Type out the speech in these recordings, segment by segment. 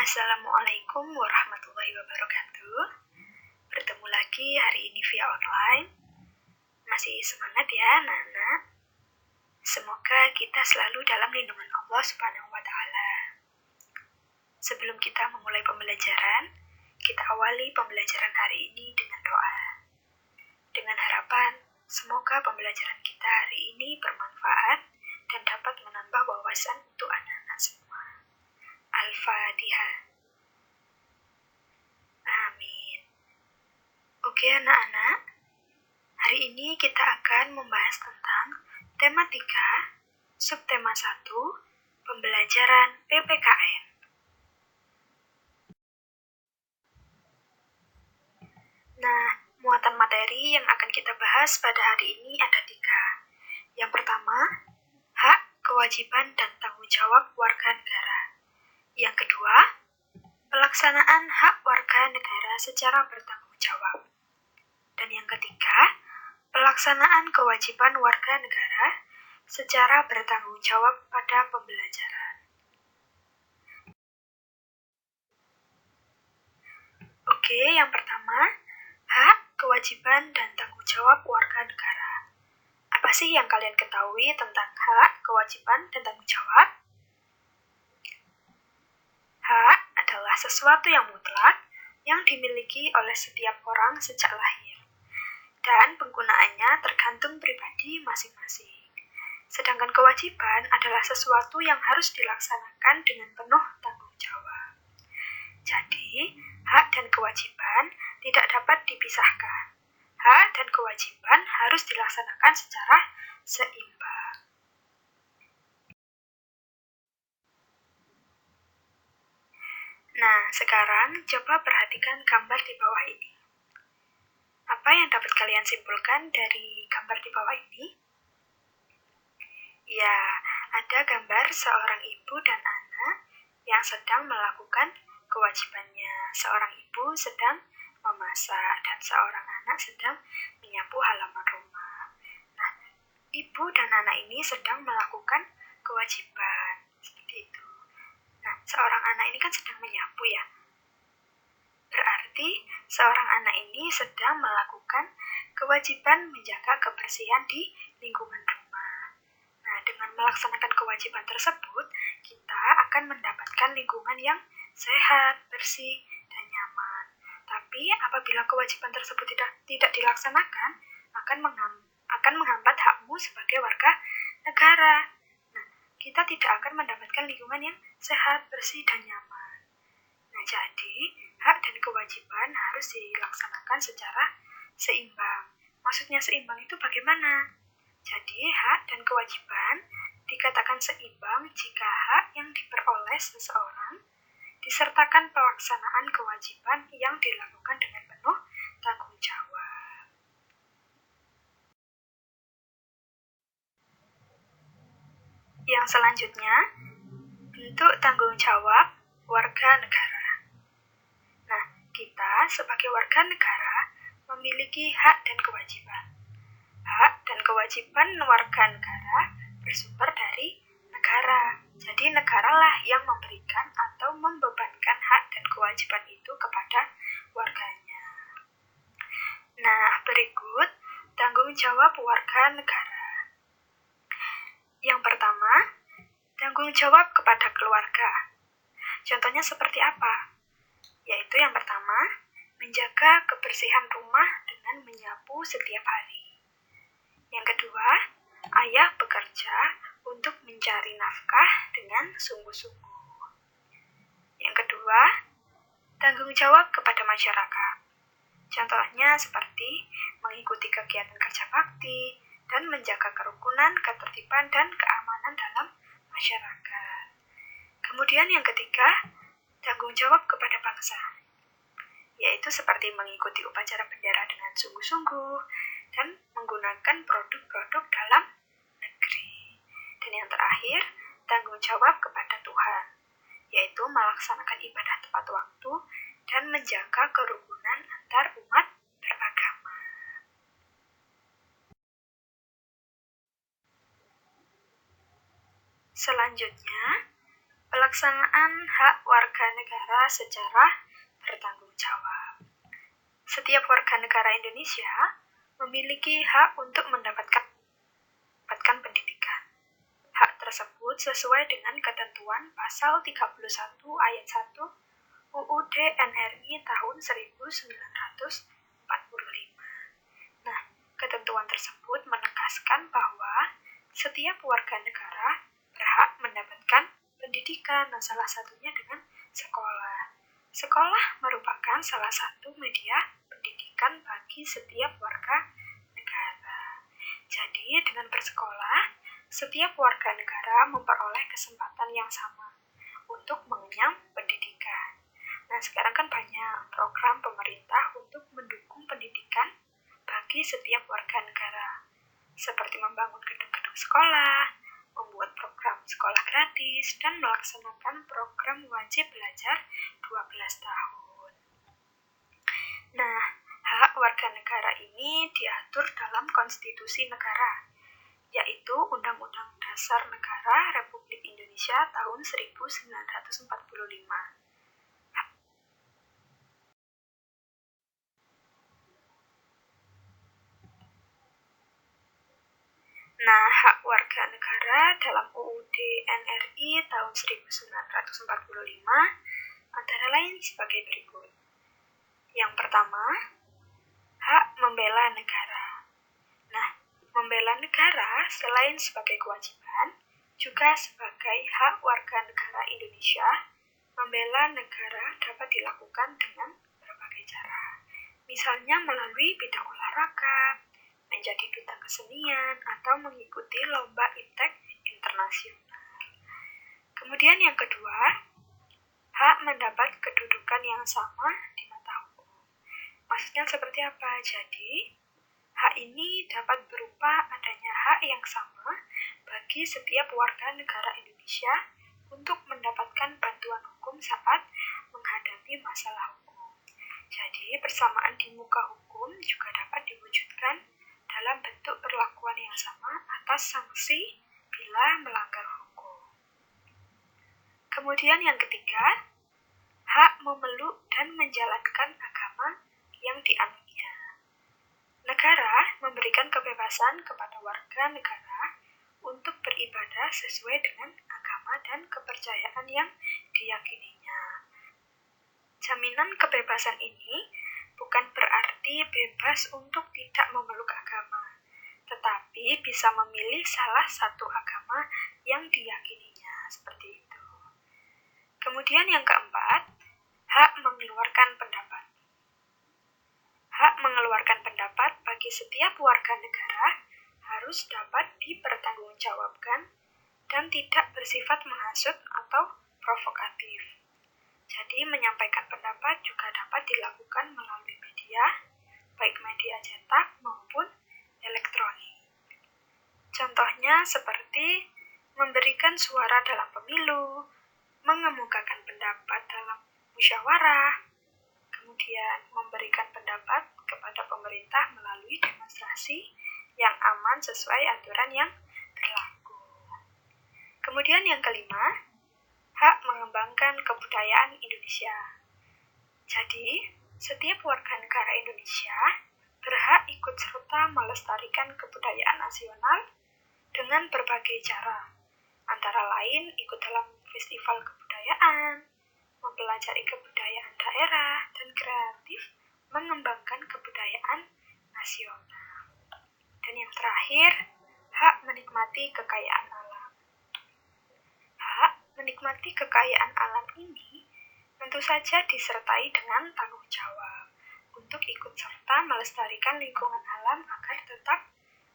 Assalamualaikum warahmatullahi wabarakatuh. Bertemu lagi hari ini via online. Masih semangat ya anak-anak? Semoga kita selalu dalam lindungan Allah Subhanahu wa Ta'ala. Sebelum kita memulai pembelajaran, kita awali pembelajaran hari ini dengan doa. Dengan harapan, semoga pembelajaran kita hari ini bermanfaat dan dapat menambah wawasan untuk anak-anak semua. Al-Fatihah. Amin. Oke anak-anak, hari ini kita akan membahas tentang tema 3, subtema 1, pembelajaran PPKN. Nah, muatan materi yang akan kita bahas pada hari ini ada 3. Yang pertama, hak, kewajiban, dan tanggung jawab warga negara. Yang kedua, pelaksanaan hak warga negara secara bertanggung jawab. Dan yang ketiga, pelaksanaan kewajiban warga negara secara bertanggung jawab pada pembelajaran. Oke, yang pertama, hak, kewajiban, dan tanggung jawab warga negara. Apa sih yang kalian ketahui tentang hak, kewajiban, dan tanggung jawab? Hak adalah sesuatu yang mutlak yang dimiliki oleh setiap orang sejak lahir, dan penggunaannya tergantung pribadi masing-masing. Sedangkan kewajiban adalah sesuatu yang harus dilaksanakan dengan penuh tanggung jawab. Jadi, hak dan kewajiban tidak dapat dipisahkan. Hak dan kewajiban harus dilaksanakan secara seimbang. Nah, sekarang coba perhatikan gambar di bawah ini. Apa yang dapat kalian simpulkan dari gambar di bawah ini? Ya, ada gambar seorang ibu dan anak yang sedang melakukan kewajibannya. Seorang ibu sedang memasak dan seorang anak sedang menyapu halaman rumah. Nah, ibu dan anak ini sedang melakukan kewajiban. Seperti itu. Nah, seorang anak ini kan sedang menyapu ya. Berarti seorang anak ini sedang melakukan kewajiban menjaga kebersihan di lingkungan rumah. Nah, dengan melaksanakan kewajiban tersebut, kita akan mendapatkan lingkungan yang sehat, bersih, dan nyaman. Tapi apabila kewajiban tersebut tidak dilaksanakan, akan menghambat hakmu sebagai warga negara. Nah, kita tidak akan mendapatkan lingkungan yang sehat, bersih, dan nyaman. Nah, jadi hak dan kewajiban harus dilaksanakan secara seimbang. Maksudnya seimbang itu bagaimana? Jadi, hak dan kewajiban dikatakan seimbang jika hak yang diperoleh seseorang disertakan pelaksanaan kewajiban yang dilakukan dengan penuh tanggung jawab. Yang selanjutnya, bentuk tanggung jawab warga negara. Nah, kita sebagai warga negara memiliki hak dan kewajiban. Hak dan kewajiban warga negara bersumber dari negara. Jadi negaralah yang memberikan atau membebankan hak dan kewajiban itu kepada warganya. Nah, berikut tanggung jawab warga negara. Yang pertama, tanggung jawab kepada keluarga. Contohnya seperti apa? Yaitu yang pertama, menjaga kebersihan rumah dengan menyapu setiap hari. Yang kedua, ayah bekerja untuk mencari nafkah dengan sungguh-sungguh. Yang kedua, tanggung jawab kepada masyarakat. Contohnya seperti mengikuti kegiatan kerja bakti dan menjaga kerukunan, ketertiban, dan keamanan dalam masyarakat. Kemudian yang ketiga, tanggung jawab kepada bangsa, yaitu seperti mengikuti upacara bendera dengan sungguh-sungguh dan menggunakan produk-produk dalam negeri. Dan yang terakhir, tanggung jawab kepada Tuhan, yaitu melaksanakan ibadah tepat waktu dan menjaga kerukunan antar umat beragama. Selanjutnya, Pelaksanaan hak warga negara secara bertanggung jawab. Setiap warga negara Indonesia memiliki hak untuk mendapatkan pendidikan. Hak tersebut sesuai dengan ketentuan pasal 31 ayat 1 UUD NRI tahun 1945. Nah, ketentuan tersebut menegaskan bahwa setiap warga negara berhak mendapatkan pendidikan, salah satunya dengan sekolah. Sekolah merupakan salah satu media pendidikan bagi setiap warga negara. Jadi, dengan bersekolah, setiap warga negara memperoleh kesempatan yang sama untuk mengenyam pendidikan. Nah, sekarang kan banyak program pemerintah untuk mendukung pendidikan bagi setiap warga negara, seperti membangun gedung-gedung sekolah, membuat program sekolah gratis, dan melaksanakan program wajib belajar 12 tahun. Nah, hak warga negara ini diatur dalam konstitusi negara, yaitu Undang-Undang Dasar Negara Republik Indonesia tahun 1945. Nah, hak warga negara dalam UUD NRI tahun 1945 antara lain sebagai berikut. Yang pertama, hak membela negara. Nah, membela negara selain sebagai kewajiban, juga sebagai hak warga negara Indonesia. Membela negara dapat dilakukan dengan berbagai cara. Misalnya melalui bidang olahraga, menjadi duta kesenian, atau mengikuti lomba iptek internasional. Kemudian yang kedua, hak mendapat kedudukan yang sama di mata hukum. Maksudnya seperti apa? Jadi, hak ini dapat berupa adanya hak yang sama bagi setiap warga negara Indonesia untuk mendapatkan bantuan hukum saat menghadapi masalah hukum. Jadi, persamaan di muka hukum juga dapat diwujudkan dalam bentuk perlakuan yang sama atas sanksi bila melanggar hukum. Kemudian yang ketiga, hak memeluk dan menjalankan agama yang dianutnya. Negara memberikan kebebasan kepada warga negara untuk beribadah sesuai dengan agama dan kepercayaan yang diyakininya. Jaminan kebebasan ini bukan berarti bebas untuk tidak memeluk agama, tetapi bisa memilih salah satu agama yang diyakininya, seperti itu. Kemudian yang keempat, hak mengeluarkan pendapat. Hak mengeluarkan pendapat bagi setiap warga negara harus dapat dipertanggungjawabkan dan tidak bersifat menghasut atau provokatif. Jadi, menyampaikan pendapat juga dapat dilakukan melalui media, baik media cetak maupun elektronik. Contohnya seperti memberikan suara dalam pemilu, mengemukakan pendapat dalam musyawarah, kemudian memberikan pendapat kepada pemerintah melalui demonstrasi yang aman sesuai aturan yang berlaku. Kemudian yang kelima, hak mengembangkan kebudayaan Indonesia. Jadi, setiap warga negara Indonesia berhak ikut serta melestarikan kebudayaan nasional dengan berbagai cara, antara lain ikut dalam festival kebudayaan, mempelajari kebudayaan daerah, dan kreatif mengembangkan kebudayaan nasional. Dan yang terakhir, hak menikmati kekayaan alam. Hak menikmati kekayaan alam ini tentu saja disertai dengan tanggung jawab untuk ikut serta melestarikan lingkungan alam agar tetap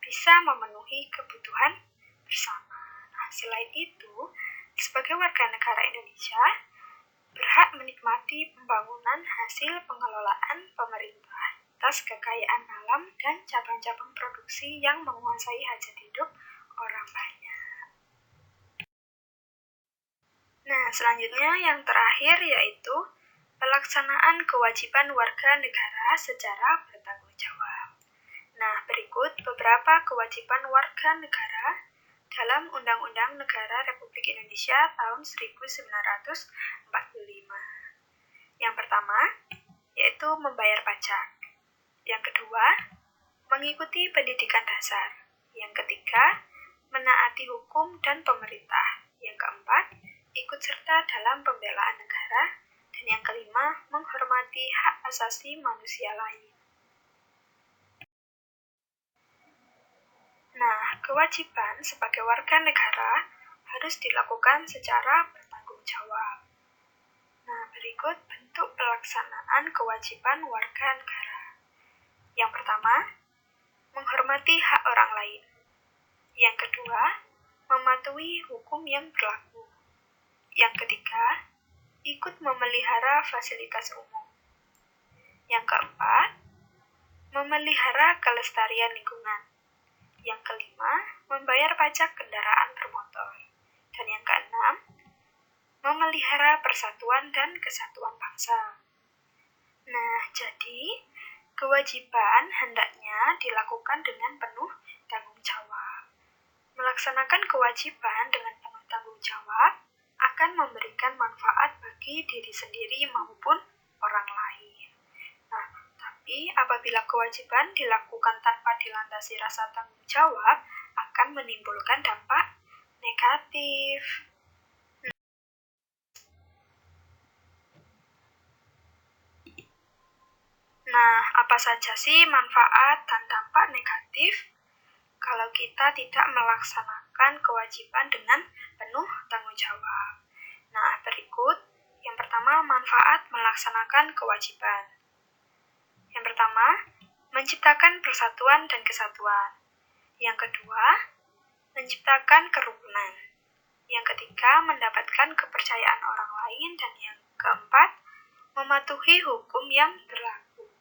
bisa memenuhi kebutuhan bersama. Nah, selain itu, sebagai warga negara Indonesia, berhak menikmati pembangunan hasil pengelolaan pemerintah atas kekayaan alam dan cabang-cabang produksi yang menguasai hajat hidup orang banyak. Nah, selanjutnya yang terakhir yaitu pelaksanaan kewajiban warga negara secara bertanggung jawab. Nah, berikut beberapa kewajiban warga negara dalam Undang-Undang Negara Republik Indonesia tahun 1945. Yang pertama, yaitu membayar pajak. Yang kedua, mengikuti pendidikan dasar. Yang ketiga, menaati hukum dan pemerintah. Yang keempat, ikut serta dalam pembelaan negara. Dan yang kelima, menghormati hak asasi manusia lain. Nah, kewajiban sebagai warga negara harus dilakukan secara bertanggung jawab. Nah, berikut bentuk pelaksanaan kewajiban warga negara. Yang pertama, menghormati hak orang lain. Yang kedua, mematuhi hukum yang berlaku. Yang ketiga, ikut memelihara fasilitas umum. Yang keempat, memelihara kelestarian lingkungan. Yang kelima, membayar pajak kendaraan bermotor. Dan yang keenam, memelihara persatuan dan kesatuan bangsa. Nah, jadi kewajiban hendaknya dilakukan dengan penuh tanggung jawab. Melaksanakan kewajiban dengan penuh tanggung jawab akan memberikan manfaat bagi diri sendiri maupun orang lain. Nah, tapi apabila kewajiban dilakukan tanpa dilandasi rasa tanggung jawab, akan menimbulkan dampak negatif. Nah, apa saja sih manfaat dan dampak negatif kalau kita tidak melaksanakan kewajiban dengan penuh tanggung jawab? Nah, berikut. Yang pertama, manfaat melaksanakan kewajiban. Yang pertama, menciptakan persatuan dan kesatuan. Yang kedua, menciptakan kerukunan. Yang ketiga, mendapatkan kepercayaan orang lain. Dan yang keempat, mematuhi hukum yang berlaku.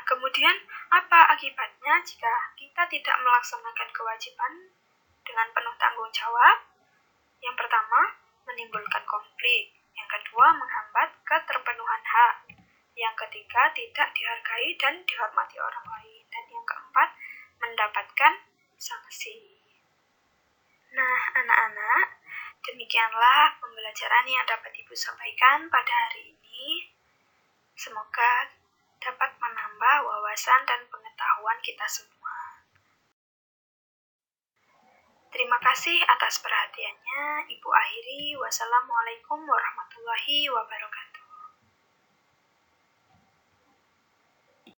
Kemudian, apa akibatnya jika kita tidak melaksanakan kewajiban dengan penuh tanggung jawab? Yang pertama, menimbulkan konflik. Yang kedua, menghambat keterpenuhan hak. Yang ketiga, tidak dihargai dan dihormati orang lain. Dan yang keempat, mendapatkan sanksi. Nah, anak-anak, demikianlah pembelajaran yang dapat Ibu sampaikan pada hari ini. Semoga dapat menambah wawasan dan pengetahuan kita semua. Terima kasih atas perhatiannya. Ibu akhiri. Wassalamualaikum warahmatullahi wabarakatuh.